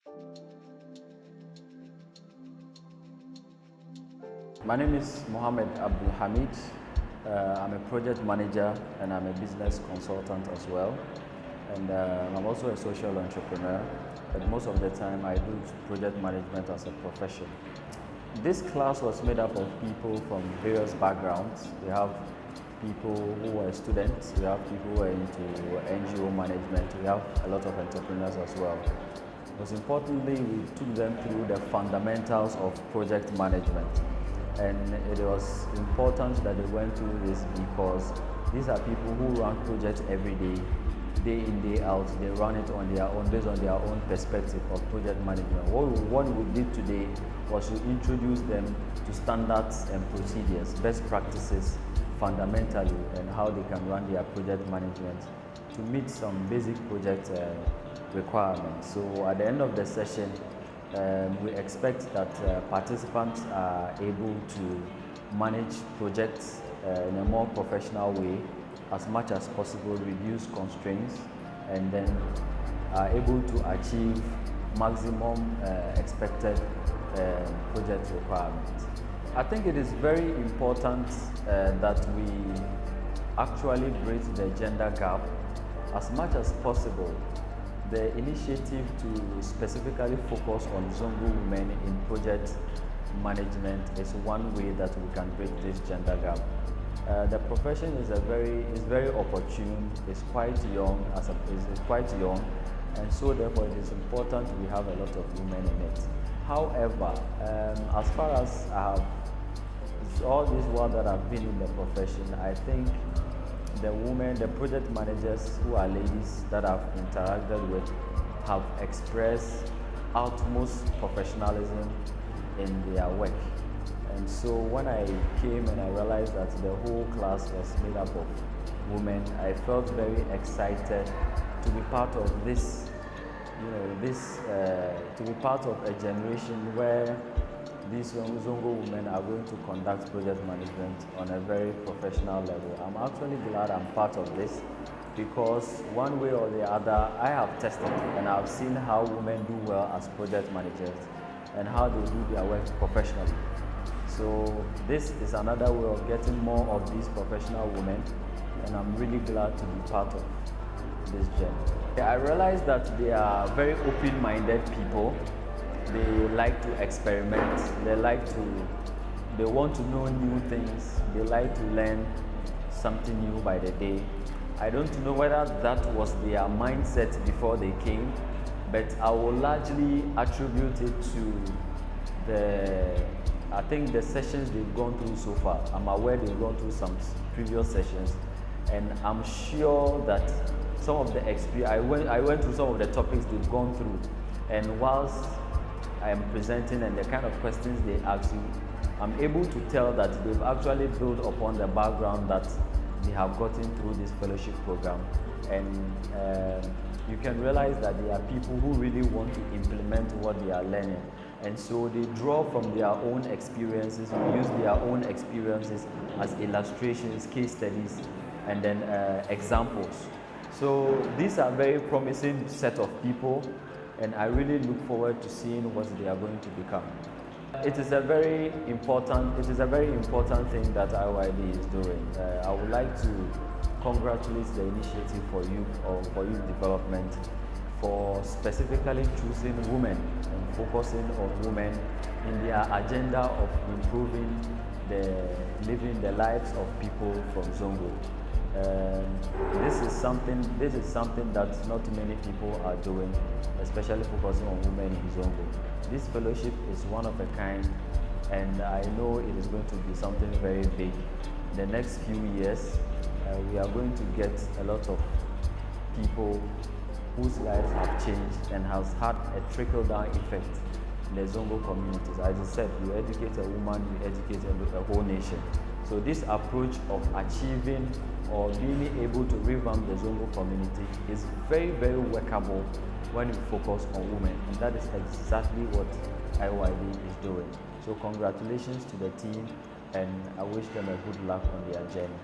My name is Mohammed Abdul Hamid. I'm a project manager and I'm a business consultant as well. And I'm also a social entrepreneur, but most of the time I do project management as a profession. This class was made up of people from various backgrounds. We have people who are students, we have people who are into NGO management, we have a lot of entrepreneurs as well. Most importantly, we took them through the fundamentals of project management. And it was important that they went through this because these are people who run projects every day in, day out. They run it on their own, based on their own perspective of project management. What we did today was to introduce them to standards and procedures, best practices, fundamentally, and how they can run their project management to meet some basic project requirements. So at the end of the session, we expect that participants are able to manage projects in a more professional way, as much as possible, reduce constraints, and then are able to achieve maximum expected project requirements. I think it is very important that we actually bridge the gender gap as much as possible. The initiative to specifically focus on Zongo women in project management is one way that we can bridge this gender gap. The profession is very opportune. It's quite young, and so therefore it is important we have a lot of women in it. However, as far as all this while that I've been in the profession, I think the project managers who are ladies that I've interacted with have expressed utmost professionalism in their work. And so when I came and I realized that the whole class was made up of women, I felt very excited to be part of this, to be part of a generation where these Zongo women are going to conduct project management on a very professional level. I'm actually glad I'm part of this because one way or the other, I have tested and I've seen how women do well as project managers and how they do their work professionally. So this is another way of getting more of these professional women, and I'm really glad to be part of this journey. I realized that they are very open-minded people. They like to experiment, they want to know new things, they like to learn something new by the day. I don't know whether that was their mindset before they came, but I will largely attribute it to the sessions they've gone through so far. I'm aware they've gone through some previous sessions, and I'm sure that some of the experience, I went through some of the topics they've gone through, and whilst I am presenting and the kind of questions they ask you, I'm able to tell that they've actually built upon the background that they have gotten through this fellowship program. And you can realize that they are people who really want to implement what they are learning. And so they draw from their own experiences, use their own experiences as illustrations, case studies, and then examples. So these are very promising set of people, and I really look forward to seeing what they are going to become. It is a very important thing that IYD is doing. I would like to congratulate the initiative for youth development for specifically choosing women and focusing on women in their agenda of improving living the lives of people from Zongo. This is something that not many people are doing, especially focusing on women in Zongo. This fellowship is one of a kind, and I know it is going to be something very big. In the next few years, we are going to get a lot of people whose lives have changed and has had a trickle-down effect in the Zongo communities. As I said, you educate a woman, you educate a whole nation. So this approach of achieving or being able to revamp the Zongo community is very, very workable when you focus on women, and that is exactly what IYD is doing. So congratulations to the team, and I wish them a good luck on their journey.